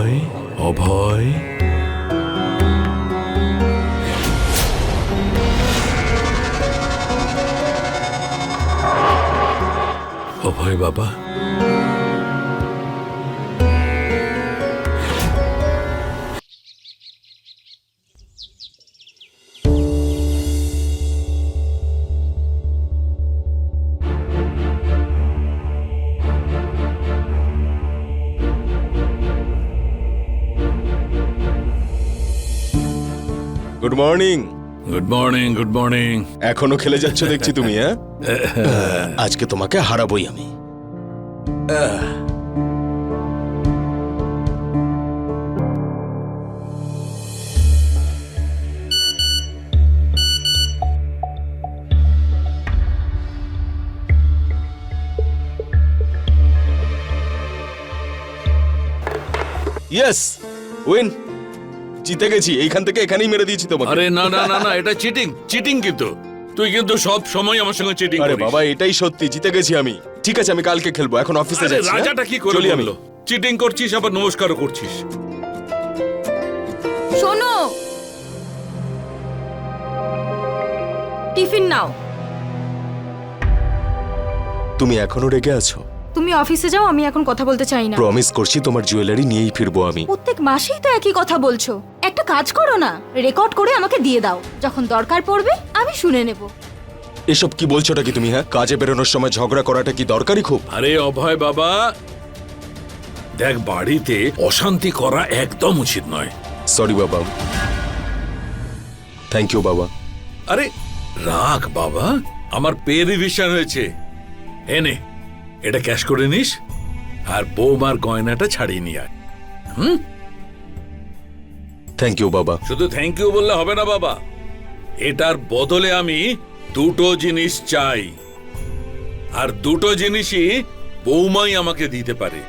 অভয় অভয় অভয় বাবা, good morning. Good morning. Good morning. এখনো খেলে যাচ্ছ দেখছি তুমি, হ্যাঁ? আজকে তোমাকে হারাবই আমি। ইয়েস, উইন, জিতে গেছি। এইখান থেকে এখানেই মেরে দিয়েছি তোমাকে। আরে না না না না, এটা চিটিং, চিটিং কিন্তু। তুই কিন্তু সব সময় আমার সঙ্গে চিটিং আরে করিস। বাবা, এটাই সত্যি, জিতে গেছি আমি। ঠিক আছে, আমি কালকে খেলবো, এখন অফিসে আরে যাচ্ছি। হ্যাঁ? রাজাটা কি করে চলি আমি। বললো? চিটিং করছিস আবার নমস্কারও করছিস। শোনো, টিফিন নাও। তুমি এখনো রেগে আছো? তুমি অফিসে যাও, আমি এখন কথা বলতে চাই না। প্রমিস করছি তোমার জুয়েলারি নিয়েই ফিরবো আমি। প্রত্যেক মাসেই তো একই কথা বলছো। একটা কাজ করো না, রেকর্ড করে আমাকে দিয়ে দাও, যখন দরকার পড়বে আমি শুনে নেব। এসব কি বলছোটা কি তুমি? হ্যাঁ, কাজে বেরোনোর সময় ঝগড়া করাটা কি দরকারি খুব? আরে অভয় বাবা, দেখ বাড়িতে অশান্তি করা একদম উচিত নয়। সরি বাবা। থ্যাংক ইউ বাবা। আরে রাখ বাবা, আমার পে রিভিশন হয়েছে। এনে এটা ক্যাশ করে নিস, আর বৌমার গয়নাটা ছাড়িয়ে নিয়ে আয়। থ্যাংক ইউ বাবা। শুধু থ্যাংক ইউ বললে হবে না বাবা, এটার বদলে আমি দুটো জিনিস চাই, আর দুটো জিনিসই বৌমাই আমাকে দিতে পারে।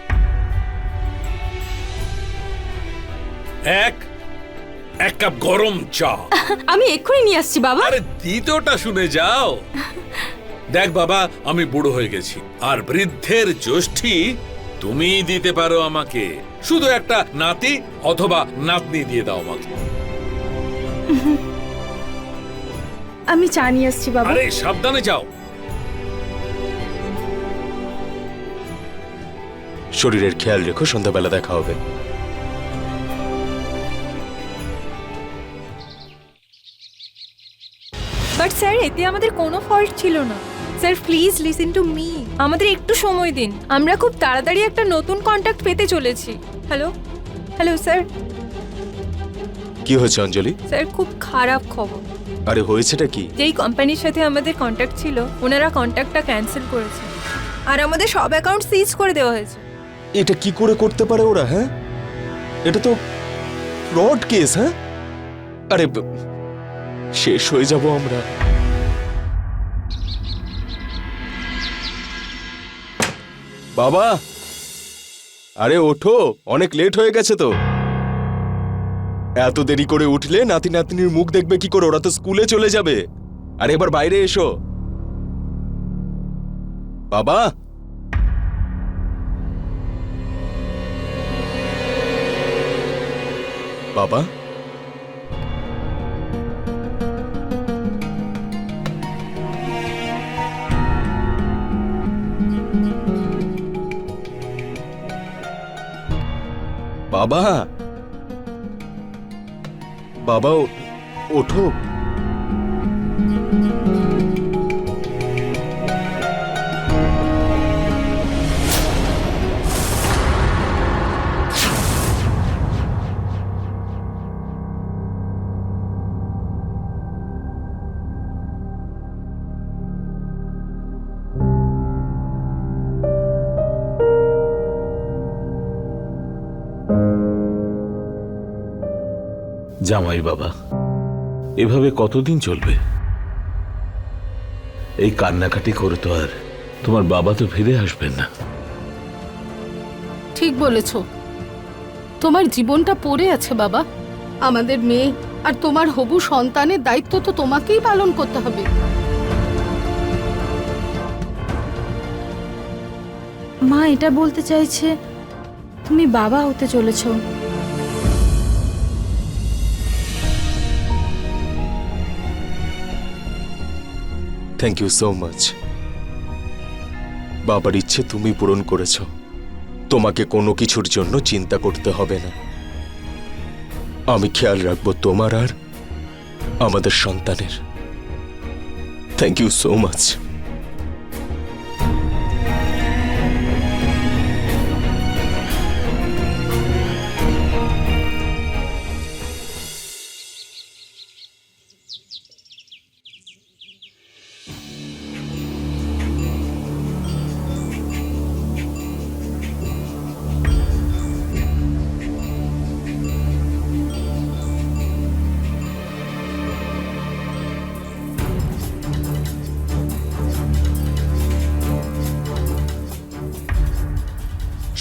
এক কাপ গরম চা। আমি এক্ষুনি নিয়ে আসছি বাবা। আরে দ্বিতীয়টা শুনে যাও। দেখ বাবা, আমি বুড়ো হয়ে গেছি, আর বৃদ্ধের জ্যোষ্ঠী তুমিই দিতে পারো আমাকে। শুধু একটা নাতি অথবা নাতনি দিয়ে দাও আমাকে। আমি চা নিয়ে আসছি বাবা। আরে সাবধানে যাও। শরীরের খেয়াল রেখো, সন্ধ্যাবেলা দেখা হবে। বাট স্যার, এতে আমাদের কোনো ফল্ট ছিল না। Sir please listen to me, আমাদের একটু সময় দিন। আমরা খুব তাড়াতাড়ি একটা নতুন কন্ট্যাক্ট পেতে চলেছি। Hello hello sir. কি হয়েছে অঞ্জলি? স্যার, খুব খারাপ খবর। আরে হয়েছেটা কি? যেই কোম্পানির সাথে আমাদের কন্ট্যাক্ট ছিল, ওনারা কন্ট্যাক্টটা ক্যান্সেল করেছে, আর আমাদের সব অ্যাকাউন্ট সিজ করে দেওয়া হয়েছে। এটা কি করে করতে পারে ওরা? হ্যাঁ, এটা তো ফ্রড কেস। হ্যাঁ, আরে শেষ হয়ে যাব আমরা। বাবা, আরে ওঠো, অনেক লেট হয়ে গেছে তো। এত দেরি করে উঠলে নাতি নাতনির মুখ দেখবে কি করে? ওরা তো স্কুলে চলে যাবে। আরে এবার বাইরে এসো বাবা। বাবা, বাবা, বাবা ওঠো। জামাই বাবা, এভাবে কতদিন চলবে? এই কান্নাকাটি করে তো আর তোমার বাবা তো ফিরে আসবেন না। ঠিক বলেছ, তোমার জীবনটা পড়ে আছে বাবা। আমাদের মেয়ে আর তোমার হবু সন্তানের দায়িত্ব তো তোমাকেই পালন করতে হবে। মা এটা বলতে চাইছে তুমি বাবা হতে চলেছো। Thank you so much. বাবার ইচ্ছে তুমি পূরণ করেছ, তোমাকে কোনো কিছুর জন্য চিন্তা করতে হবে না। আমি খেয়াল রাখবো তোমার আর আমাদের সন্তানের। Thank you so much.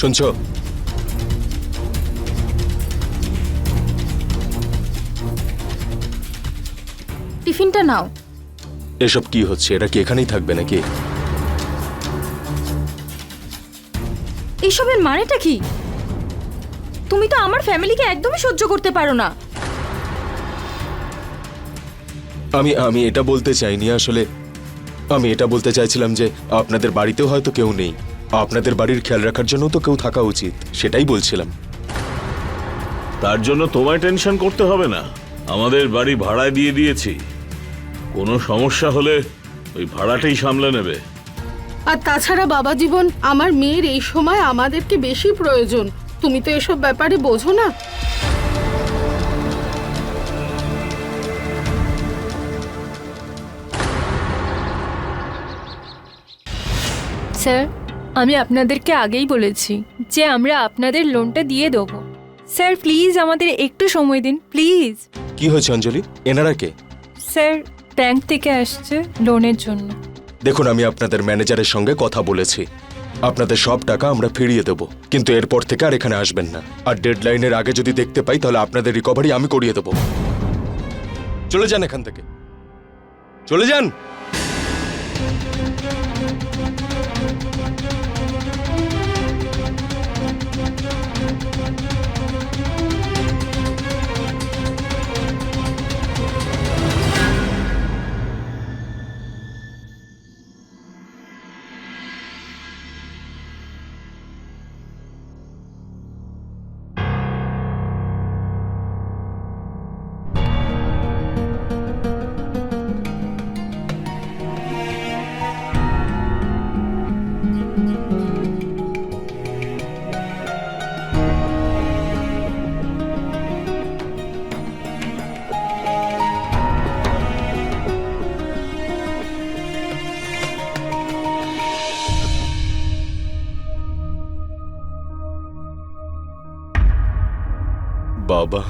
শুনছো? টিফিনটা নাও। এসব কি হচ্ছে? এরা কি এখানেই থাকবে নাকি? এসবের মানেটা কি? তুমি তো আমার ফ্যামিলিকে একদমই সহ্য করতে পারো না। আমি এটা বলতে চাইনি আসলে। আমি এটা বলতে চাইছিলাম যে আপনাদের বাড়িতেও হয়তো কেউ নেই, আপনাদের বাড়ির খেয়াল রাখার জন্য তো কেউ থাকা উচিত, সেটাই বলছিলাম। তার জন্য তোমায় টেনশন করতে হবে না, আমাদের বাড়ি ভাড়ায় দিয়ে দিয়েছি। কোনো সমস্যা হলে ওই ভাড়াটাই সামলে নেবে। আর তাছাড়া বাবা জীবন, আমার মেয়ের এই সময় আমাদেরকে বেশি প্রয়োজন। তুমি তো এসব ব্যাপারে বোঝো না। স্যার, আমি আপনাদেরকে আগেই বলেছি যে আমরা আপনাদের লোনটা দিয়ে দেবো। স্যার প্লিজ আমাদের একটু সময় দিন, প্লিজ। কি হয়েছে অঞ্জলি? এনারা কে? স্যার ব্যাংক থেকে আসছে লোনের জন্য। দেখুন, আমি আপনাদের ম্যানেজারের সঙ্গে কথা বলেছি, আপনাদের সব টাকা আমরা ফিরিয়ে দেব, কিন্তু এরপর থেকে আর এখানে আসবেন না। আর ডেডলাইনের আগে যদি দেখতে পাই তাহলে আপনাদের রিকভারি আমি করিয়ে দেব। চলে যান এখান থেকে, চলে যান। বাবা,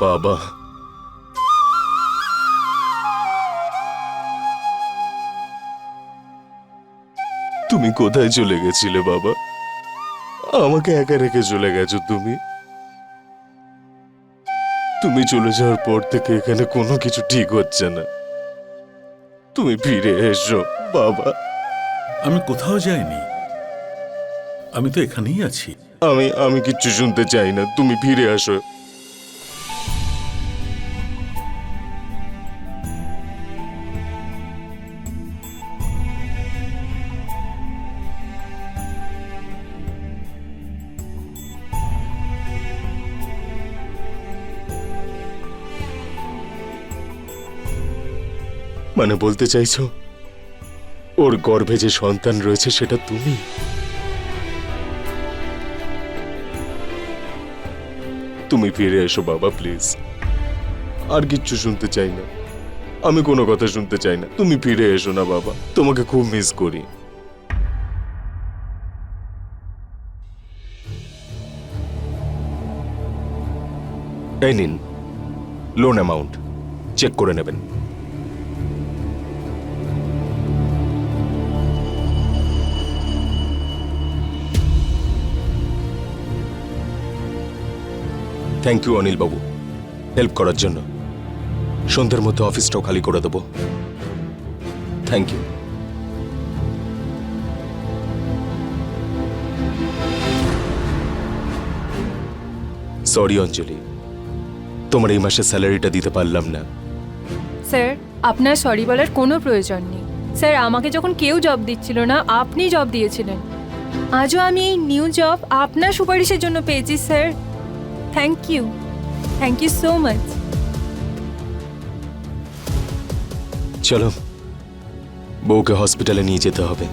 বাবা, তুমি কোথায় চলে গেছিলে বাবা? আমাকে একা রেখে চলে গেছো তুমি। তুমি চলে যাওয়ার পর থেকে এখানে কোনো কিছু ঠিক হচ্ছে না। তুমি ফিরে এসো বাবা। আমি কোথাও যাইনি, আমি তো এখানেই আছি। আমি কিচ্ছু শুনতে চাই না, তুমি ফিরে আসো। মানে বলতে চাইছো ওর গর্ভে যে সন্তান রয়েছে সেটা তুমি? তুমি ফিরে এসো বাবা প্লিজ। আর কিচ্ছু শুনতে চাই না, আমি কোনো কথা শুনতে চাই না। তুমি ফিরে এসো না বাবা, তোমাকে খুব মিস করি। এই নিন লোন অ্যামাউন্ট, চেক করে নেবেন। Thank you Anil Babu, help করার জন্য। সন্ধ্যের মধ্যে অফিসটাও খালি করে দেবো। Thank you. সরি অঞ্জলি, তোমার এই মাসের স্যালারিটা দিতে পারলাম না। স্যার আপনার সরি বলার কোনো প্রয়োজন নেই। স্যার আমাকে যখন কেউ জব দিচ্ছিল না আপনি জব দিয়েছিলেন। আজও আমি এই নিউ জব আপনার সুপারিশের জন্য পেয়েছি sir. Thank you so much. চলো, বউকে হসপিটালে নিয়ে যেতে হবে।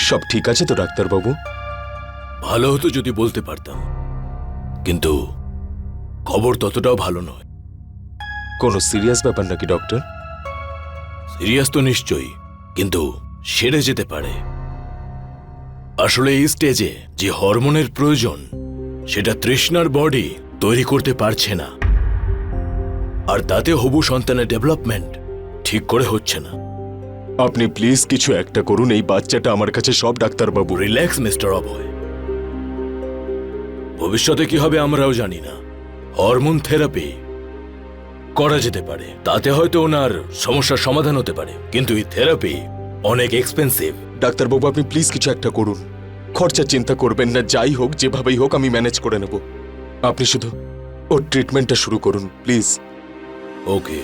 সব ঠিক আছে তো ডাক্তারবাবু? ভালো হতো যদি বলতে পারতাম, কিন্তু খবর ততটাও ভালো নয়। কোনো সিরিয়াস ব্যাপার নাকি ডক্টর? সিরিয়াস তো নিশ্চয়ই, কিন্তু সেরে যেতে পারে। আসলে এই স্টেজে যে হরমোনের প্রয়োজন সেটা তৃষ্ণার বডি তৈরি করতে পারছে না, আর তাতে হবু সন্তানের ডেভেলপমেন্ট ঠিক করে হচ্ছে না। আপনি প্লিজ কিছু একটা করুন, এই বাচ্চাটা আমার কাছে সব ডাক্তারবাবু। রিল্যাক্স মিস্টার অভয়, ভবিষ্যতে কি হবে আমরাও জানি না। হরমোন থেরাপি করা যেতে পারে, তাতে হয়তো ওনার সমস্যার সমাধান হতে পারে, কিন্তু এই থেরাপি অনেক এক্সপেন্সিভ। ডাক্তারবাবু আপনি প্লিজ কিছু একটা করুন। খরচা চিন্তা করবেন না, যাই হোক যেভাবেই হোক আমি ম্যানেজ করে নেব। আপনি শুধু ওর ট্রিটমেন্টটা শুরু করুন প্লিজ। ওকে,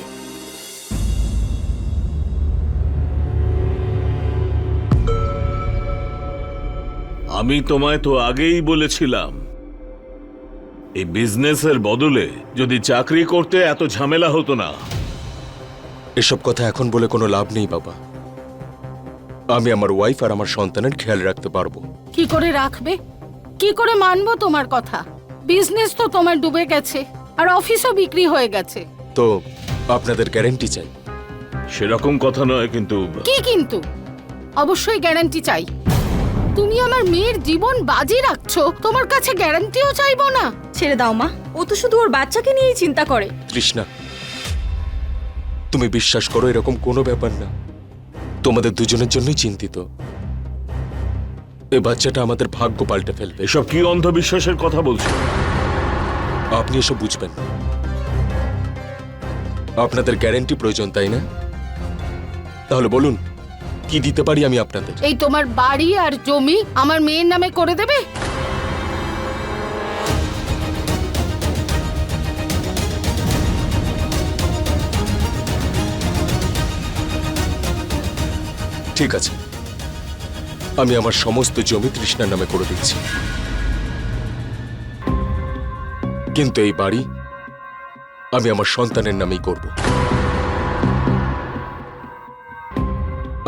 আমি তোমায় তো আগেই বলেছিলাম, এই বিজনেসের বদলে যদি চাকরি করতে এত ঝামেলা হতো না। এসব কথা এখন বলে কোনো লাভ নেই বাবা। আমি আমার ওয়াইফ আর আমার সন্তানের খেয়াল রাখতে পারবো। কি করে রাখবে? কি করে মানবো তোমার কথা? বিজনেস তো তোমার ডুবে গেছে আর অফিসও বিক্রি হয়ে গেছে। তো আপনাদের গ্যারেন্টি চাই। সেরকম কথা নয়, কিন্তু কি কিন্তু? অবশ্যই গ্যারান্টি চাই। তুমি আমার মেয়ের জীবন বাজি রাখছো, তোমার কাছে গ্যারান্টিও চাইবো না? ছেড়ে দাও মা, ও তো শুধু ওর বাচ্চাকে নিয়েই চিন্তা করে। তৃষ্ণা, তুমি বিশ্বাস করো এরকম কোনো ব্যাপার না। তোমাদের দুজনের জন্যই চিন্তিত। এই বাচ্চাটা আমাদের ভাগ্য পাল্টে ফেলবে। এসব কি অন্ধবিশ্বাসের কথা বলছো? আপনি এসব বুঝবেন না। আপনাদের গ্যারান্টি প্রয়োজন, তাই না? তাহলে বলুন কি দিতে পারি আমি আপনাদের? এই তোমার বাড়ি আর জমি আমার মেয়ের নামে করে দেবে? ঠিক আছে, আমি আমার সমস্ত জমি তৃষ্ণার নামে করে দিচ্ছি, কিন্তু এই বাড়ি আমি আমার সন্তানের নামেই করব।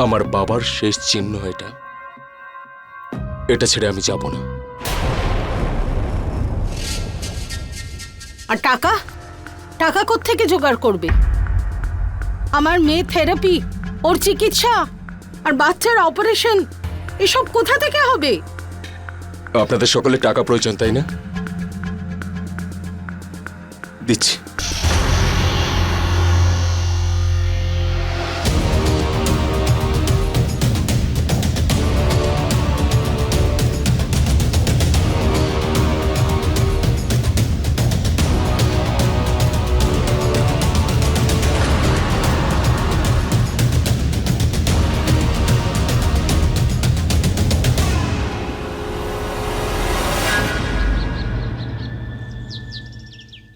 আমার বাবার শেষ চিহ্ন এটা, এটা ছেড়ে আমি যাব না। আর টাকা টাকা কোত্থেকে জোগাড় করবে? আমার মেয়ে থেরাপি, ওর চিকিৎসা আর বাচ্চার অপারেশন এসব কোথা থেকে হবে? আপনাদের সকলে টাকা প্রয়োজন, তাই না? দিচ্ছি।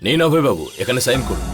নিন অভয় বাবু, এখানে সাইন করুন।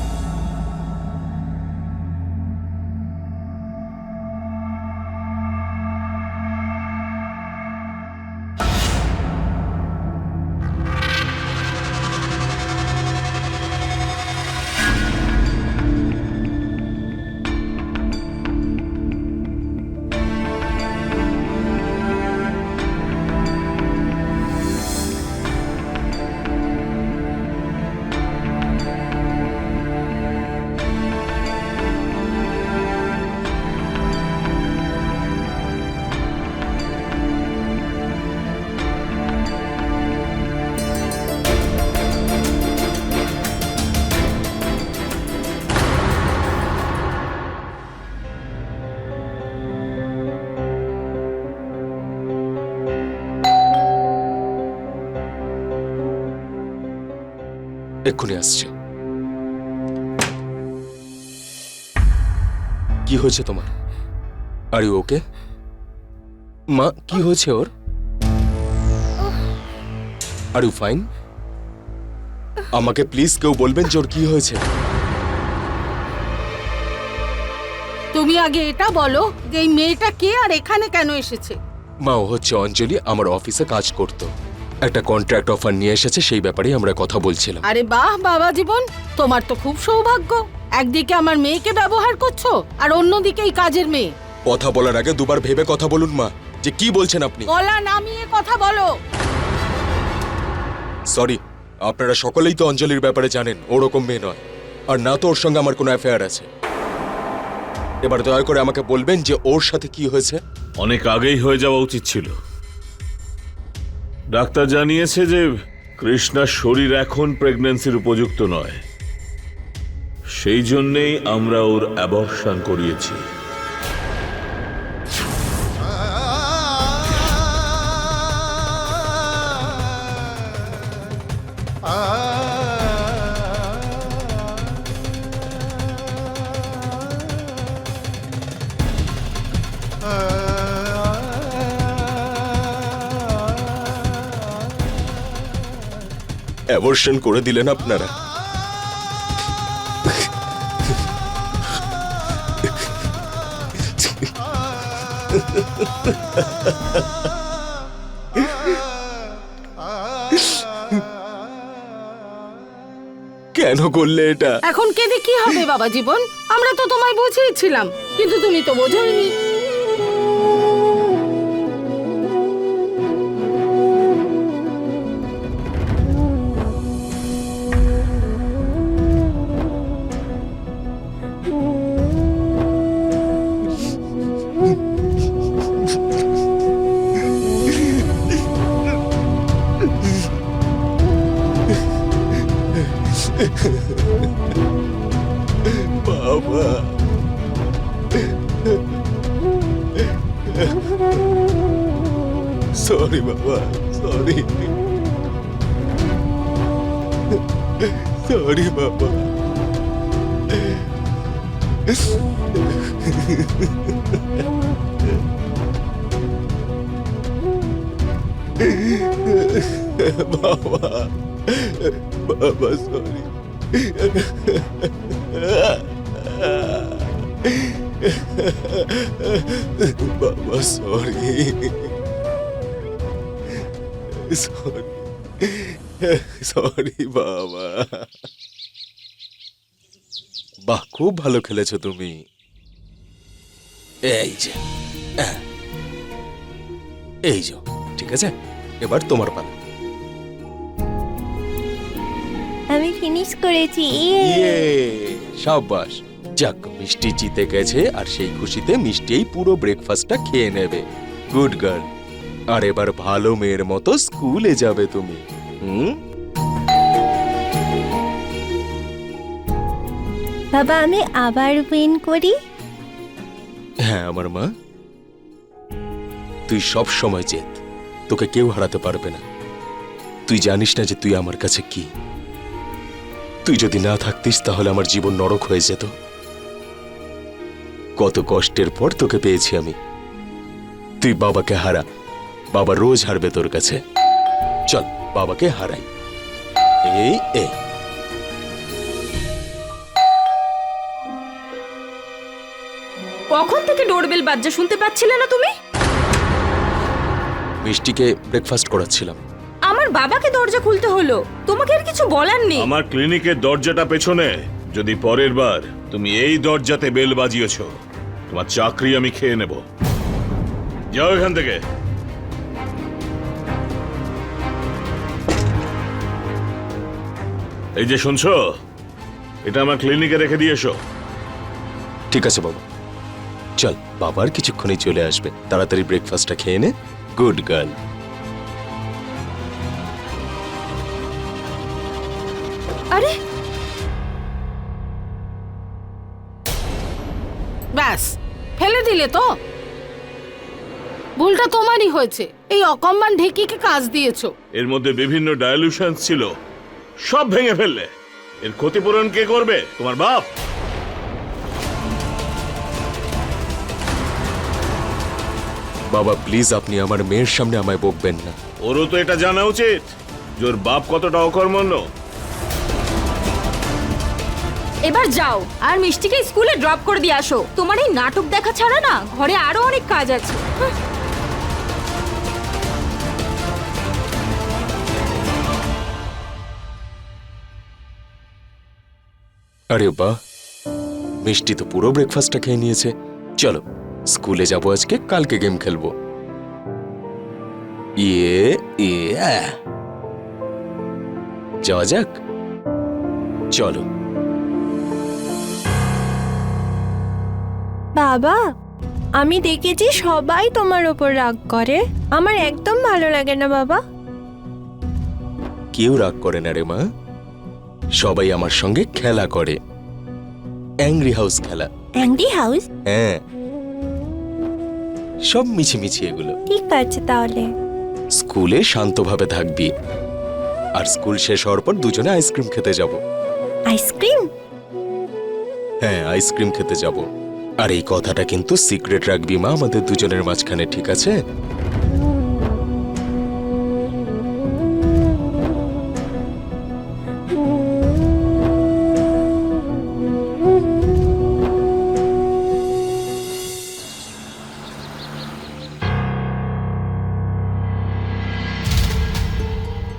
এক্ষুনি আসছে। কি হয়েছে তোমার? Are you okay? মা, কি হয়েছে ওর? Are you fine? আমাকে প্লিজ কেউ বলবেন যে ওর কি হয়েছে? তুমি আগে এটা বলো যে এই মেয়েটা কে আর এখানে কেন এসেছে? মা, ও হচ্ছে অঞ্জলি, আমার অফিসে কাজ করত। একটা কন্ট্রাক্ট অফার নিয়ে এসেছে, সেই ব্যাপারেই আমরা কথা বলছিলাম। আরে বাহ বাবা জীবন, তোমার তো খুব সৌভাগ্য। একদিকে আমার মেয়েকে ব্যবহার করছো আর অন্যদিকে এই কাজের মেয়ে। কথা বলার আগে দুবার ভেবে কথা বলুন মা, যে কি বলছেন আপনি। গলা নামিয়ে কথা বলো। সরি, আপনারা সকলেই তো অঞ্জলির ব্যাপারে জানেন, ওরকম মেয়ে নয়। আর না তো ওর সঙ্গে আমার কোনো অ্যাফেয়ার আছে। এবার দয়া করে আমাকে বলবেন যে ওর সাথে কি হয়েছে। অনেক আগেই হয়ে যাওয়া উচিত ছিল। ডাক্তার জানিয়েছে যে কৃষ্ণার শরীর এখন প্রেগন্যান্সির উপযুক্ত নয়, সেই জন্যেই আমরা ওর অ্যাবর্শন করিয়েছি। অ্যাবর্শন করে দিলেন আপনারা। কেন করলে এটা? এখন কেঁদে কি হবে বাবা জীবন? আমরা তো তোমায় বুঝিয়েছিলাম, কিন্তু তুমি তো বোঝোইনি। বাবা, সরি বাবা, সরি, সরি বাবা। বাবা, বাবা সরি। বাবা সরি, সরি, সরি বাবা। বাহ, খুব ভালো খেলেছো তুমি। এই যে, এই যে, ঠিক আছে, এবার তোমার পালা। আমি ফিনিশ করেছি। ইয়ে, সাবাস। যাক, মিষ্টি জিতে গেছে, আর সেই খুশিতে মিষ্টিই পুরো ব্রেকফাস্টটা খেয়ে নেবে। Good girl. আর এবার ভালো মেয়ের মতো স্কুলে যাবে তুমি। বাবা, আমি আবার উইন করি? হ্যাঁ আমার মা, তুই সব সময় জেত, তোকে কেউ হারাতে পারবে না। তুই জানিস না যে তুই আমার কাছে কি। তুই যদি না থাকতিস তাহলে আমার জীবন নরক হয়ে যেত। কত কষ্টের পর তোকে পেয়েছি আমি। তুই বাবাকে হারা, বাবা রোজ হারবে তোর কাছে। চল বাবাকে হারাই। এই এই কখন থেকে ডোরবেল বাজছে শুনতে পাচ্ছিলে না তুমি? মিষ্টিকে ব্রেকফাস্ট করাচ্ছিলাম। আমার বাবাকে দরজা খুলতে হলো, তোমাকে আর কিছু বলার নেই। আমার ক্লিনিকের দরজাটা পেছনে। যদি পরের বার তুমি এই দরজাতে বেল বাজিয়েছ, তোমার চাকরি আমি খেয়ে নেব। যাও এখান থেকে। এই যে শুনছো, এটা আমার ক্লিনিকে রেখে দিয়ে এসো। ঠিক আছে বাবা, চল, বাবার কিছুক্ষণই চলে আসবে। তাড়াতাড়ি ব্রেকফাস্টটা খেয়ে নে। Good girl. আরে ব্যাস, ফেলে দিলে তো। ভুলটা তোমারই হয়েছে। এই অকম্মান ঢেকিকে কাজ দিয়েছো। এর মধ্যে বিভিন্ন ডাইলুশন ছিল, সব ভেঙে ফেললে। এর ক্ষতিপূরণ কে করবে? তোমার বাপ। বাবা প্লিজ আপনি আমার মেয়ের সামনে আমায় বকবেন না। ওরও তো এটা জানা উচিত যে ওর বাপ কতটা অকর্মণ্য। এবার যাও আর মিষ্টিকে স্কুলে ড্রপ করে দিয়ে আসো। তোমার এই নাটক দেখা ছাড়া না ঘরে আরো অনেক কাজ আছে। আরে বাহ, মিষ্টি তো পুরো ব্রেকফাস্টটা খেয়ে নিয়েছে। চলো স্কুলে যাবো আজকে, কালকে গেম খেলবো। যাওয়া যাক, চলো। বাবা আমি দেখেছি সবাই তোমার ওপর রাগ করে, আমার একদম ভালো লাগে না বাবা। কেউ রাগ করে না রে মা, সবাই আমার সঙ্গে খেলা করে। অ্যাংরি হাউস খেলা। Angry house? হ্যাঁ, সব মিছিমিছি এগুলো। ঠিক আছে তাহলে। স্কুলে শান্তভাবে থাকবি, আর স্কুল শেষ হওয়ার পর দুজনে আইসক্রিম খেতে যাব। আইসক্রিম? হ্যাঁ, আইসক্রিম খেতে যাব। আর এই কথাটা কিন্তু সিক্রেট রাখবি মা, আমাদের দুজনের মাঝখানে, ঠিক আছে?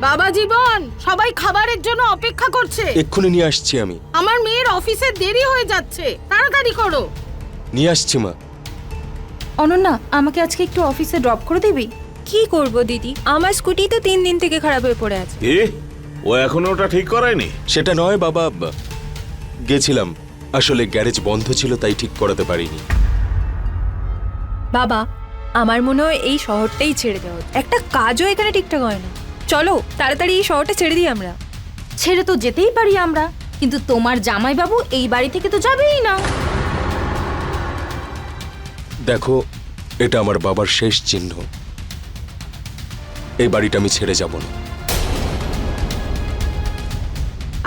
বাবা জীবন, সবাই খাবারের জন্য অপেক্ষা করছে। এক্ষুনি নিয়ে আসছি আমি। আমার মেয়ের অফিসে দেরি হয়ে যাচ্ছে, তাড়াতাড়ি করো। নিয়ে আসছি মা। অনন্যা, আমাকে আজকে একটু অফিসে ড্রপ করে দিবি? কি করব দিদি, আমার স্কুটি তো 3 দিন থেকে খারাপ হয়ে পড়ে আছে। এ ও এখনো ওটা ঠিক করায়নি? সেটা নয় বাবা, গেছিলাম, আসলে গ্যারেজ বন্ধ ছিল তাই ঠিক করাতে পারিনি। বাবা আমার মনে হয় এই শহরটাই ছেড়ে দেওয়া উচিত। একটা কাজও এখানে ঠিকঠাক হয় না। চলো তাড়াতাড়ি এই শহরটা ছেড়ে দিই আমরা। ছেড়ে তো যেতেই পারি আমরা, কিন্তু তোমার জামাইবাবু এই বাড়ি থেকে তো যাবেই না। দেখো, এটা আমার বাবার শেষ চিহ্ন। এই বাড়িটা আমি ছেড়ে যাব না।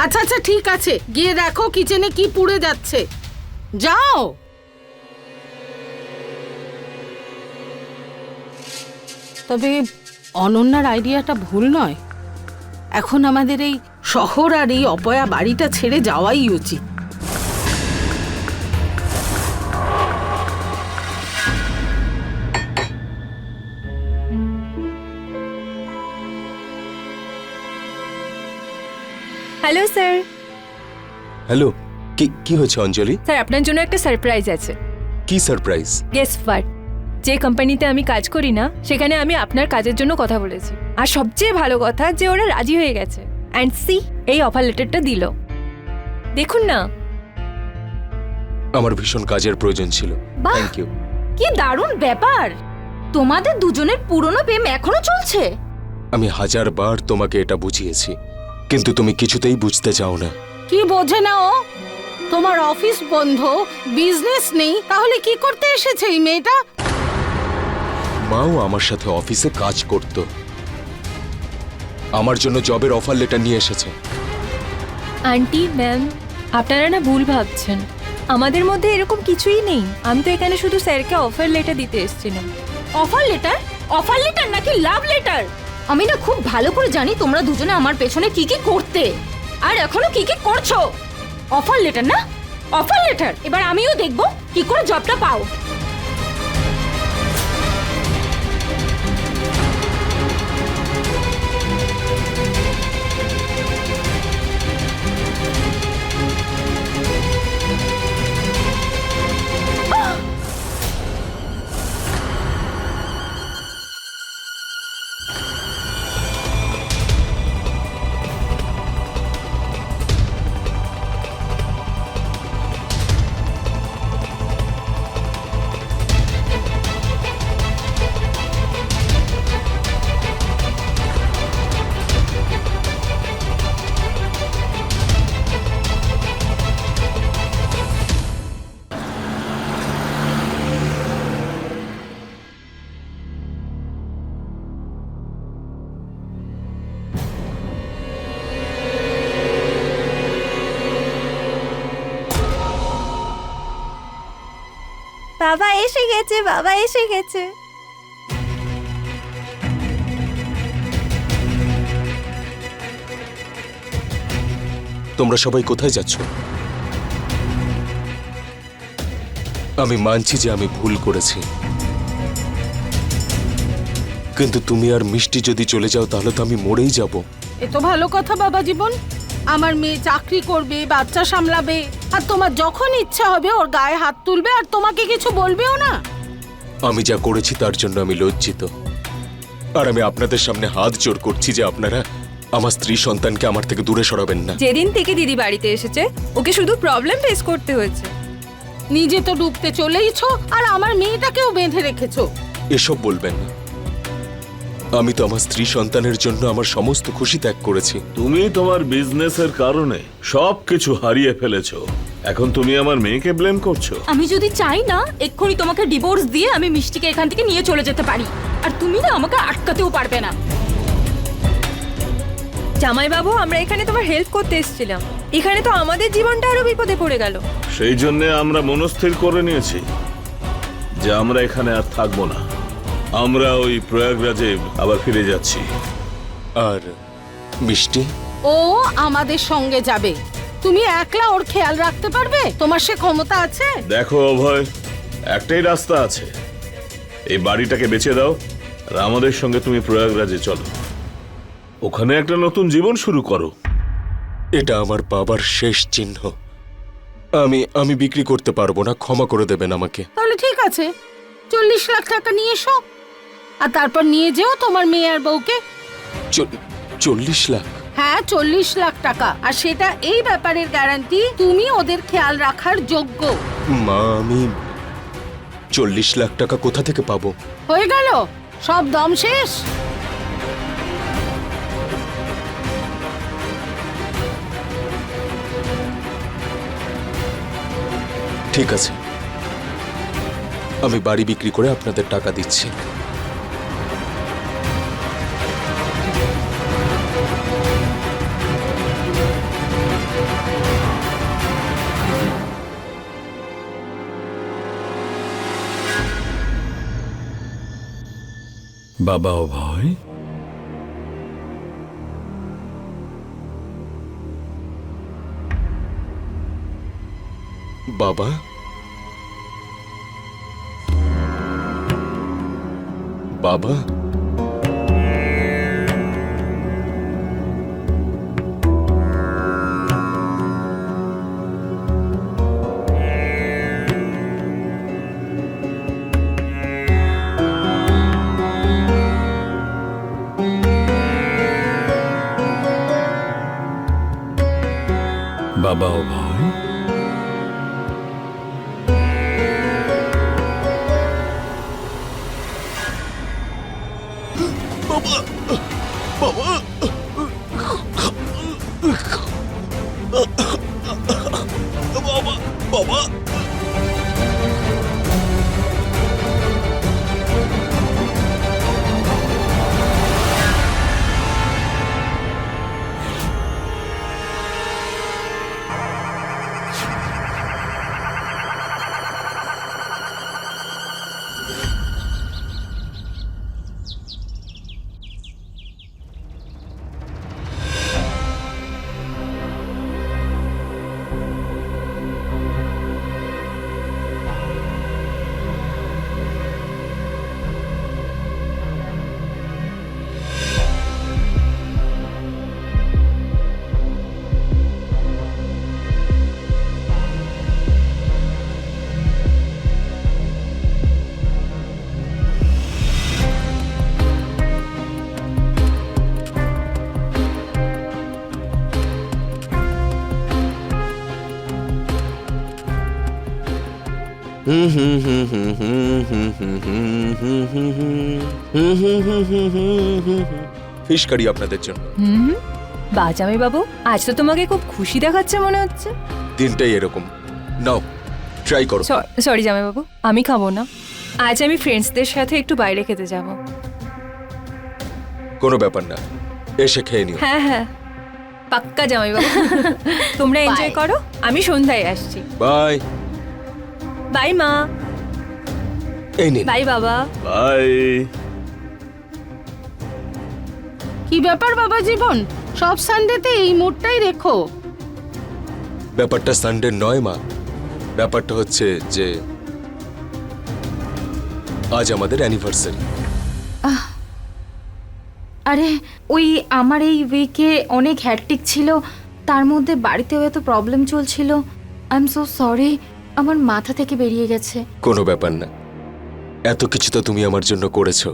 আচ্ছা আচ্ছা ঠিক আছে, গিয়ে দেখো কিচেনে কি পুড়ে যাচ্ছে। যাও। তবে অনন্যার আইডিয়াটা ভুল নয়। এখন আমাদের এই শহর আর এই অপয়া বাড়িটা ছেড়ে যাওয়াই উচিত। Hello sir. হ্যালো, কি কি হয়েছে অঞ্জলি? স্যার আপনার জন্য একটা সারপ্রাইজ আছে। কি সারপ্রাইজ? Guess what? যে কোম্পানিতে আমি কাজ করি না, সেখানে আমি আপনার কাজের জন্য কথা বলেছি। আর সবচেয়ে ভালো কথা যে ওরা রাজি হয়ে গেছে। অ্যান্ড সি, এই অফার লেটারটা দিল। দেখুন না। আমার ভীষণ কাজের প্রয়োজন ছিল। বাহ! Thank you. কি দারুণ ব্যাপার! তোমাদের দুজনের পুরনো প্রেম এখনো চলছে? আমি 1000 বার তোমাকে এটা বুঝিয়েছি, কিন্তু তুমি কিছুতেই বুঝতে চাও না। কি বোঝে না ও? তোমার অফিস বন্ধ, বিজনেস নেই, তাহলে কি করতে এসেছে এই মেয়েটা? মাও আমার সাথে অফিসে কাজ করত, আমার জন্য জবের অফার লেটার নিয়ে এসেছে। আন্টি, ম্যাম, আপনারা না ভুল ভাবছেন। আমাদের মধ্যে এরকম কিছুই নেই। আমি তো এখানে শুধু স্যারকে অফার লেটার দিতে এসেছিলাম। Offer letter? অফার লেটার নাকি লাভ লেটার? আমি না খুব ভালো করে জানি তোমরা দুজনে আমার পেছনে কি কি করতে, আর এখনো কি কি করছো। অফার লেটার না? Offer letter? এবার আমিও দেখবো কি করে জবটা পাও। বাবা এসে গেছে, বাবা এসে গেছে। তোমরা সবাই কোথায় যাচ্ছ? আমি মানছি যে আমি ভুল করেছি, কিন্তু তুমি আর মিষ্টি যদি চলে যাও তাহলে তো আমি মরেই যাব। এ তো ভালো কথা বাবা জীবন। আমার মেয়ে চাকরি করবে, বাচ্চা সামলাবে, আর তোমার যখন ইচ্ছা হবে ওর গায়ে হাত তুলবে আর তোমাকে কিছু বলবেও না। আমি যা করেছি তার জন্য আমি লজ্জিত, আর আমি আপনাদের সামনে হাত জোড় করছি যে আপনারা আমার স্ত্রী সন্তানকে আমার থেকে দূরে সরাবেন না। যেদিন থেকে দিদি বাড়িতে এসেছে ওকে শুধু প্রবলেম ফেস করতে হয়েছে। নিজে তো ডুবতে চলেইছো আর আমার মেয়েটাকেও বেঁধে রেখেছো। এসব বলবেন না। আমি তো আমার স্ত্রী সন্তানের জন্য আমার সমস্ত খুশি ত্যাগ করেছি। তুমি তোমার বিজনেসের কারণে সবকিছু হারিয়ে ফেলেছো, এখন তুমি আমার মেয়েকে ব্লেম করছো। আমি যদি চাই না এক্ষুনি তোমাকে ডিভোর্স দিয়ে আমি মিষ্টিকে এখান থেকে নিয়ে চলে যেতে পারি, আর তুমি না আমাকে আটকাতেও পারবে না। জামাইবাবু, আমরা এখানে তোমার হেল্প করতে এসেছিলাম, এখানে তো আমাদের জীবনটা আরো বিপদে পড়ে গেল। সেই জন্য আমরা মনস্থির করে নিয়েছি যে আমরা এখানে আর থাকবো না, আমরা ওই প্রয়াগরাজে আবার ফিরে যাচ্ছি। আর মিষ্টি? ও আমাদের সঙ্গে যাবে। তুমি একলা ওর খেয়াল রাখতে পারবে? তোমার সে ক্ষমতা আছে? দেখো অভয়, একটাই রাস্তা আছে, এই বাড়িটাকে বেচে দাও আর আমাদের সঙ্গে তুমি প্রয়াগরাজে চলো, ওখানে একটা নতুন জীবন শুরু করো। এটা আমার বাবার শেষ চিহ্ন। আমি বিক্রি করতে পারবো না, ক্ষমা করে দেবেন আমাকে। তাহলে ঠিক আছে, 40 লাখ টাকা নিয়ে এসো, আর তারপর নিয়ে যেও তোমার মেয়ে আর বউকে। 40 লাখ? হ্যাঁ, 40 লাখ টাকা, আর সেটা এই ব্যাপারের গ্যারান্টি তুমি ওদের খেয়াল রাখার যোগ্য। মা, আমি 40 লাখ টাকা কোথা থেকে পাবো? হয়ে গেল, সব দম শেষ। ঠিক আছে, আমি বাড়ি বিক্রি করে আপনাদের টাকা দিচ্ছি। বাবা অভয়, বাবা, বাবা, বাবা অভয়, ফিশ কারি আপনাদের জন্য। বা জামাইবাবু, আজ তো তোমাকে খুব খুশি দেখাচ্ছে মনে হচ্ছে। দিনটাই এরকম। নাও, ট্রাই করো। সরি জামাইবাবু, আমি খাবো না। আজ আমি ফ্রেন্ডসদের সাথে একটু বাইরে খেতে যাব। কোনো ব্যাপার না, এসে খেয়ে নিও। হ্যাঁ হ্যাঁ, পাক্কা জামাইবাবু। তোমরা এনজয় করো, আমি সন্ধ্যায় আসছি। বাই। বাই মা। এই নিন। বাই বাবা। বাই। কি ব্যাপার বাবা জীবন, সব সানডেতে এই মুডটাই রেখো? ব্যাপারটা সানডে নয় মা, ব্যাপারটা হচ্ছে যে আজ আমাদের অ্যানিভার্সারি। আরে ওই আমার এই উইকে অনেক হ্যাট্রিক ছিল, তার মধ্যে বাড়িতেও এত প্রবলেম চলছিল। আই এম সো সরি, আমার মাথা থেকে বেরিয়ে গেছে। কোনো ব্যাপার না, এত কিছু তো তুমি আমার জন্য করেছো,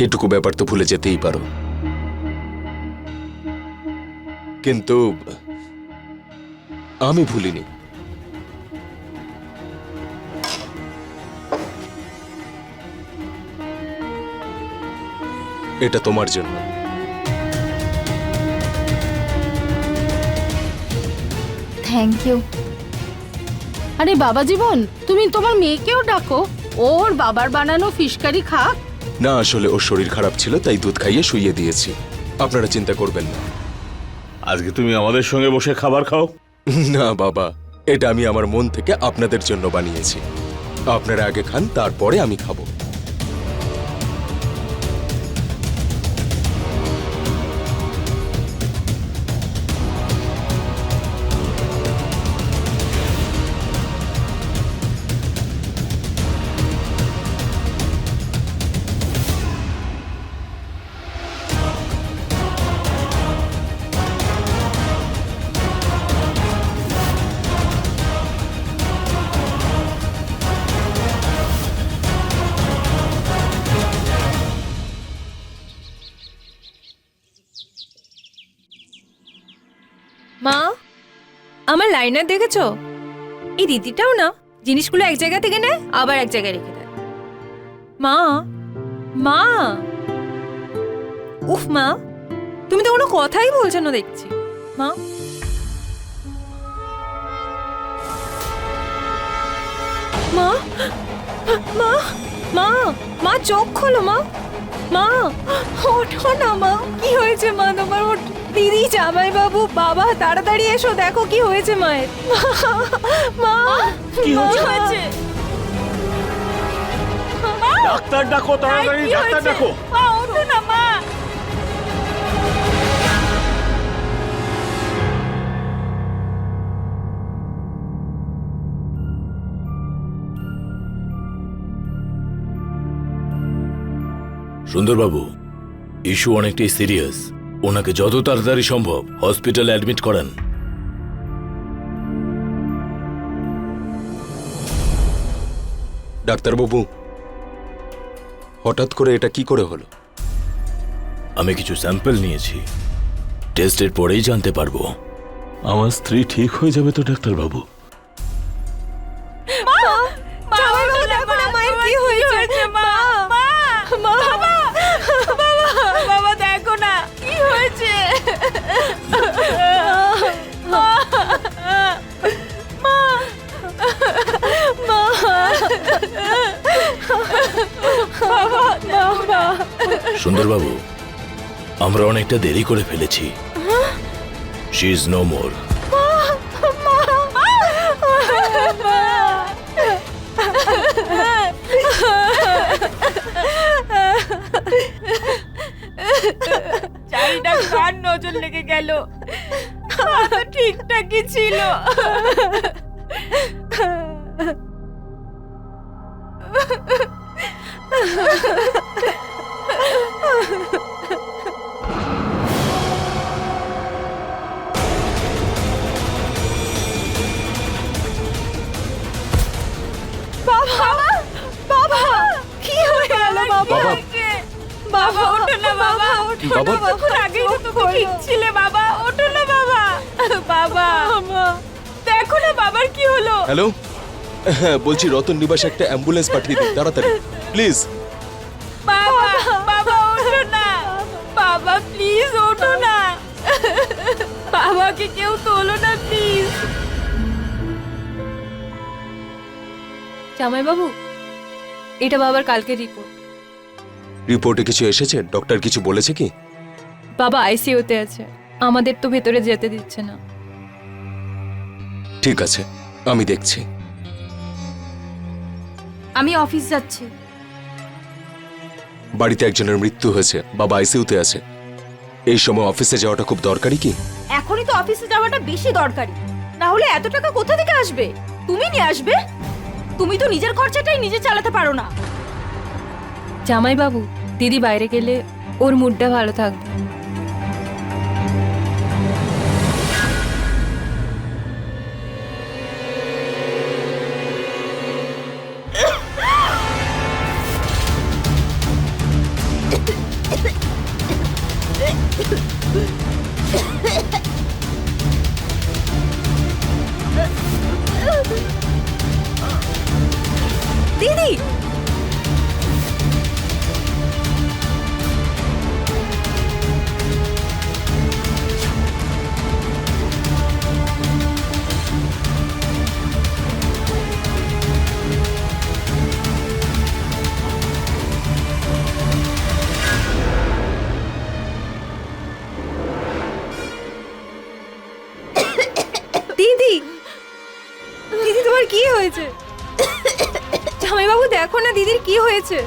এটুকু ব্যাপার তো ভুলে যেতেই পারো। কিন্তু আমি ভুলিনি। এটা তোমার জন্য। Thank you. আরে বাবা জীবন, তুমি তোমার মেয়েকেও ডাকো, ওর বাবার বানানো ফিশ কারি খাক। না, আসলে ওর শরীর খারাপ ছিল, তাই দুধ খাইয়ে শুইয়ে দিয়েছি। আপনারা চিন্তা করবেন না। আজকে তুমি আমাদের সঙ্গে বসে খাবার খাও। না বাবা, এটা আমি আমার মন থেকে আপনাদের জন্য বানিয়েছি। আপনারা আগে খান, তারপরে আমি খাবো। মা, আমার লাইনার দেখেছো? এই দিদিটাও না জিনিসগুলো এক জায়গা থেকে নেয় আবার এক জায়গায় রেখে দেয়। মা, মা, উফ মা, তুমি তো কোনো কথাই বলছো না দেখছি। মা, মা, মা, মা, মা চোখ খোলো মা, মা ওঠো না মা, কি হয়েছে মা তোমার? ওঠ দিদি, জামাই বাবু, বাবা তাড়াতাড়ি এসো, দেখো কি হয়েছে মায়ের। মা, কি হয়েছে? ডাক্তার ডাকো, তাড়াতাড়ি ডাক্তার ডাকো। মা ওঠো না মা। সুন্দরবাবু, ইস্যু অনেকটাই সিরিয়াস, ওনাকে যত তাড়াতাড়ি সম্ভব হসপিটালে অ্যাডমিট করান। ডাক্তারবাবু, হঠাৎ করে এটা কি করে হলো? আমি কিছু স্যাম্পল নিয়েছি, টেস্টের পরেই জানতে পারবো। আমার স্ত্রী ঠিক হয়ে যাবে তো ডাক্তার বাবু? জামাই বাবু দেখো না মায়ের কি হয়েছে। মা, মা, বাবা দেখো না কি হয়েছে। সুন্দরবাবু, আমরা অনেকটা দেরি করে ফেলেছি। She is no more. চারিটা কার নজর লেগে গেল, ঠিকঠাকই ছিল। বাবা, কি হয়ে গেল বাবা? বাবা ওঠো না বাবা, ওঠো না বাবা। বাবা, আগেই তো তুমি ঠিক ছিলে বাবা, ওঠো না বাবা। বাবা দেখো না বাবার কি হলো। হ্যালো, হ্যাঁ বলছি, রতন নিবাসে একটা অ্যাম্বুলেন্স পাঠিয়ে দিন তাড়াতাড়ি প্লিজ। বাবা, বাবা ওঠো না বাবা, প্লিজ ওঠো না। বাবাকে কেউ তোলো না প্লিজ। জামাই বাবু, এটা বাবার কালকে রিপোর্ট। রিপোর্টে কিছু এসেছে? ডক্টর কিছু বলেছে কি? বাবা আইসিইউতে আছে, আমাদের তো ভেতরে যেতে দিচ্ছে না। ঠিক আছে, আমি দেখছি। আমি অফিস যাচ্ছি। বাড়িতে একজনের মৃত্যু হয়েছে, বাবা আইসিইউতে আছে। এই সময় অফিসে যাওয়াটা খুব দরকারি কি? এখনই তো অফিসে যাওয়াটা বেশি দরকারি, না হলে এত টাকা কোথা থেকে আসবে? তুমি নিয়ে আসবে? তুমি তো নিজের খরচাটাই নিজে চালাতে পারো না। জামাইবাবু, দিদি বাইরে গেলে ওর মুডটা ভালো থাকবে। দিদি, দিদি, দিদি তোমার কি হয়েছে? জামাইবাবু দেখো না দিদির কি হয়েছে।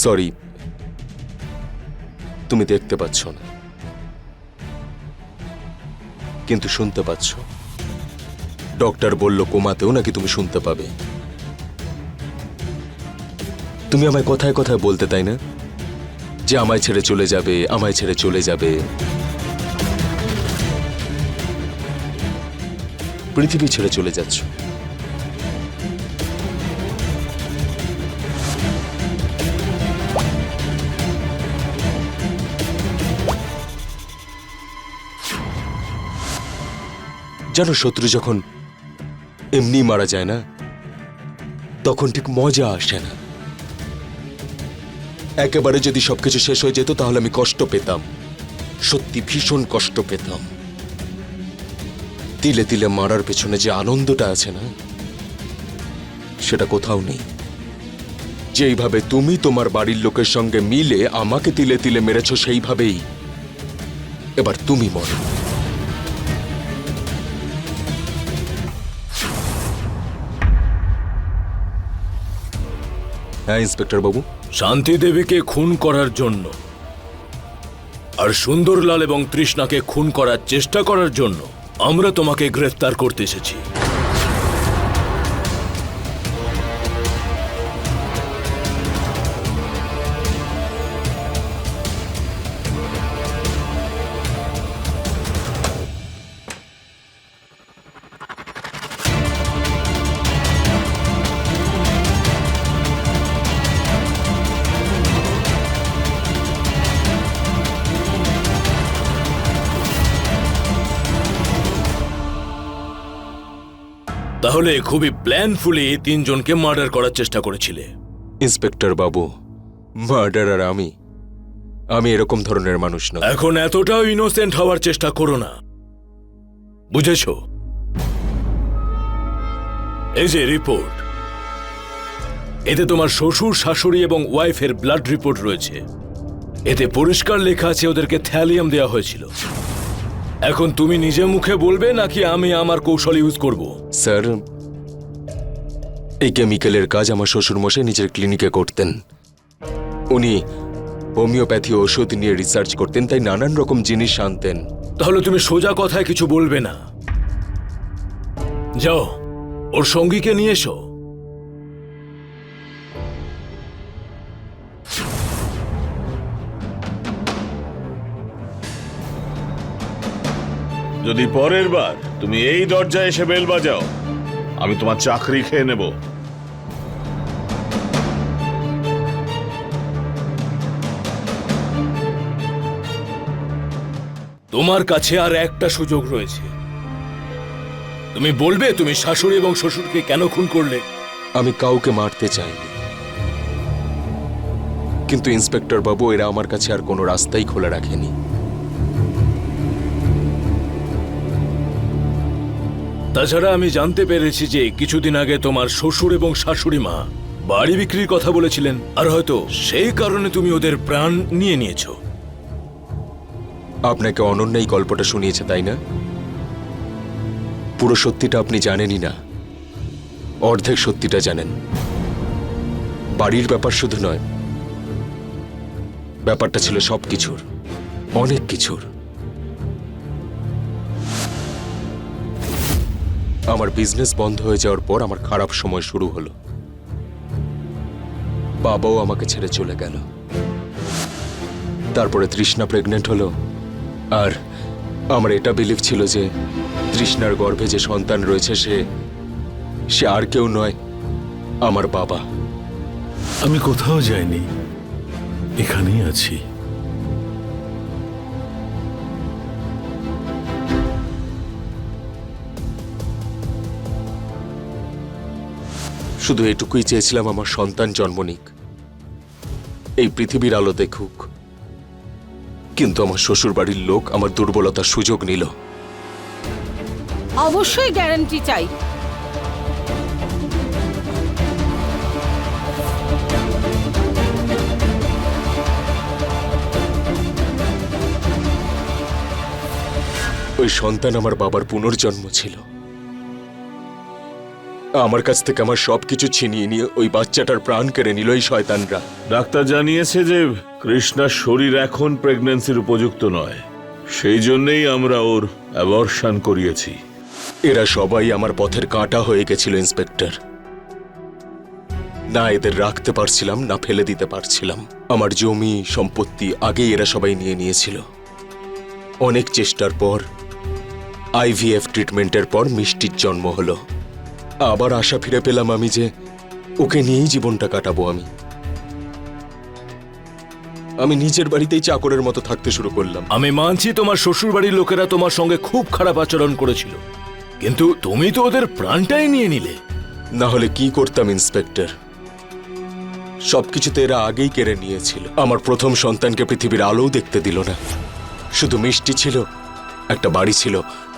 সরি, তুমি দেখতে পাচ্ছ না, কিন্তু শুনতে পাচ্ছ। ডক্টর বলল কোমাতেও নাকি তুমি শুনতে পাবে। তুমি আমায় কথায় কথায় বলতে, তাই না, যে আমায় ছেড়ে চলে যাবে, আমায় ছেড়ে চলে যাবে। পৃথিবী ছেড়ে চলে যাচ্ছ। জানো, শত্রু যখন এমনি মারা যায় না, তখন ঠিক মজা আসে না। একেবারে যদি সবকিছু শেষ হয়ে যেত তাহলে আমি কষ্ট পেতাম, সত্যি ভীষণ কষ্ট পেতাম। তিলে তিলে মারার পেছনে যে আনন্দটা আছে না, সেটা কোথাও নেই। যেইভাবে তুমি তোমার বাড়ির লোকের সঙ্গে মিলে আমাকে তিলে তিলে মেরেছ, সেইভাবেই এবার তুমি মরো। হ্যাঁ ইন্সপেক্টর বাবু। শান্তি দেবীকে খুন করার জন্য আর সুন্দরলাল এবং তৃষ্ণাকে খুন করার চেষ্টা করার জন্য আমরা তোমাকে গ্রেফতার করতে এসেছি। তাহলে খুবই প্ল্যানফুলি তিনজনকে মার্ডার করার চেষ্টা করেছিলে। ইন্সপেক্টর বাবু, মার্ডারার আমি এরকম ধরনের মানুষ না। এখন এতটাও ইনোসেন্ট হওয়ার চেষ্টা করো না, বুঝেছো? এই যে রিপোর্ট, এতে তোমার শ্বশুর, শাশুড়ি এবং ওয়াইফের ব্লাড রিপোর্ট রয়েছে। এতে পরিষ্কার লেখা আছে ওদেরকে থ্যালিয়াম দেওয়া হয়েছিল। এখন তুমি নিজে মুখে বলবে নাকি আমি আমার কৌশল ইউজ করব? স্যার, এই কেমিক্যালের কাজ আমার শ্বশুরমশাই নিজের ক্লিনিকে করতেন। উনি হোমিওপ্যাথি ওষুধ নিয়ে রিসার্চ করতেন, তাই নানান রকম জিনিস আনতেন। তাহলে তুমি সোজা কথায় কিছু বলবে না। যাও, ওর সঙ্গীকে নিয়ে এসো। যদি পরের বার তুমি এই দরজায় এসে বেল বাজাও, আমি তোমার চাকরি খেয়ে নেব। তোমার কাছে আর একটা সুযোগ রয়েছে। তুমি বলবে তুমি শাশুড়ি এবং শ্বশুরকে কেন খুন করলে। আমি কাউকে মারতে চাইনি, কিন্তু ইন্সপেক্টর বাবু, এরা আমার কাছে আর কোনো রাস্তাই খোলা রাখেনি। তাছাড়া আমি জানতে পেরেছি যে কিছুদিন আগে তোমার শ্বশুর এবং শাশুড়ি মা বাড়ি বিক্রির কথা বলেছিলেন, আর হয়তো সেই কারণে তুমি ওদের প্রাণ নিয়ে নিয়েছো। আপনাকে অনন্যা এই গল্পটা শুনিয়েছে, তাই না? পুরো সত্যিটা আপনি জানেনই না, অর্ধেক সত্যিটা জানেন। বাড়ির ব্যাপার শুধু নয়, ব্যাপারটা ছিল সবকিছুর, অনেক কিছুর। আমার বিজনেস বন্ধ হয়ে যাওয়ার পর আমার খারাপ সময় শুরু হলো। বাবাও আমাকে ছেড়ে চলে গেল। তারপরে তৃষ্ণা প্রেগনেন্ট হলো, আর আমার এটা বিলিভ ছিল যে তৃষ্ণার গর্ভে যে সন্তান রয়েছে সে আর কেউ নয়, আমার বাবা। আমি কোথাও যাইনি, এখানেই আছি। শুধু এটুকুই চেয়েছিলাম, আমার সন্তান জন্ম নিক, এই পৃথিবীর আলো দেখুক। কিন্তু আমার শ্বশুর বাড়ির লোক আমার দুর্বলতার সুযোগ নিল। অবশ্যই গ্যারান্টি চাই। ওই সন্তান আমার বাবার পুনর্জন্ম ছিল। আমার কাছ থেকে আমার সবকিছু ছিনিয়ে নিয়ে ওই বাচ্চাটার প্রাণ কেড়ে নিল এই শয়তানরা। ডাক্তার জানিয়েছে যে কৃষ্ণার শরীর এখন প্রেগন্যান্সির উপযুক্ত নয়, সেই জন্যই আমরা ওর অ্যাবর্শন করিয়েছি। এরা সবাই আমার পথের কাঁটা হয়ে গেছিল ইন্সপেক্টর। না এদের রাখতে পারছিলাম, না ফেলে দিতে পারছিলাম। আমার জমি সম্পত্তি আগেই এরা সবাই নিয়ে নিয়েছিল। অনেক চেষ্টার পর, আইভিএফ ট্রিটমেন্টের পর মিষ্টির জন্ম হলো। আবার আশা ফিরে পেলাম আমি যে ওকে নিয়েই জীবনটা কাটাবো। আমি নিজের বাড়িতেই চাকরের মতো থাকতে শুরু করলাম। আমি মানছি তোমার শ্বশুর বাড়ির লোকেরা তোমার সঙ্গে খুব খারাপ আচরণ করেছিল, কিন্তু তুমি তো ওদের প্রাণটাই নিয়ে নিলে। না হলে কি করতাম ইন্সপেক্টর? সবকিছুতে এরা আগেই কেড়ে নিয়েছিল। আমার প্রথম সন্তানকে পৃথিবীর আলোও দেখতে দিল না। শুধু মিষ্টি ছিল, একটা বাড়ি ছিল,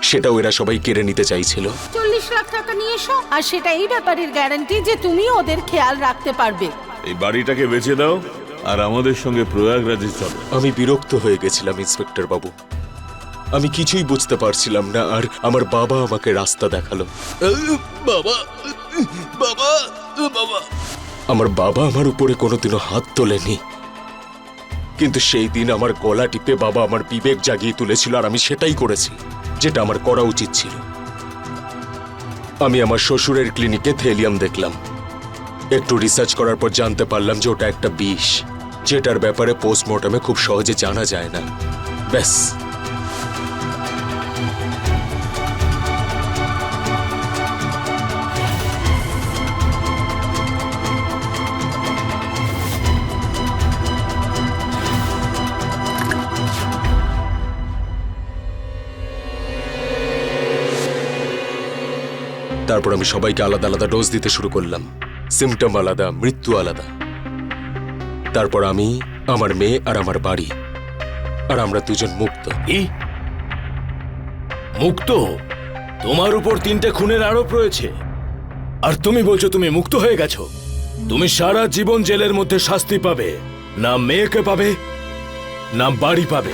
সেটাও এরা সবাই কেড়ে নিতে চাইছিল। 40 লাখ টাকা নিয়ে এসো, আর সেটা এই ব্যাপারের গ্যারান্টি যে তুমি ওদের খেয়াল রাখতে পারবে। এই বাড়িটাকে বেচে দাও আর আমাদের সঙ্গে প্রয়াগরাজে চলো। আমি বিরক্ত হয়ে গেছিলাম ইন্সপেক্টর বাবু। আমি কিছুই বুঝতে পারছিলাম না, আর আমার বাবা আমাকে রাস্তা দেখালো। বাবা, বাবা, বাবা। আমার বাবা আমার উপরে কোনোদিনও হাত তোলেনি, কিন্তু সেই দিন আমার গলা টিপে বাবা আমার বিবেক জাগিয়ে তুলেছিল, আর আমি সেটাই করেছি যেটা আমার করা উচিত ছিল। আমি আমার শ্বশুরের ক্লিনিকে থেলিয়াম দেখলাম। একটু রিসার্চ করার পর জানতে পারলাম যে ওটা একটা বিষ, যেটার ব্যাপারে পোস্টমর্টমে খুব সহজে জানা যায় না। ব্যাস, তারপর আমি সবাইকে আলাদা আলাদা ডোজ দিতে শুরু করলাম। সিমটম আলাদা, মৃত্যু আলাদা। তারপর আমি, আমার মেয়ে আর আমার বাড়ি, আর আমরা দুজন মুক্ত। কি মুক্ত? তোমার উপর 3টে খুনের আরোপ রয়েছে, আর তুমি বলছো তুমি মুক্ত হয়ে গেছো? তুমি সারা জীবন জেলের মধ্যে শাস্তি পাবে, না মেয়েকে পাবে, না বাড়ি পাবে।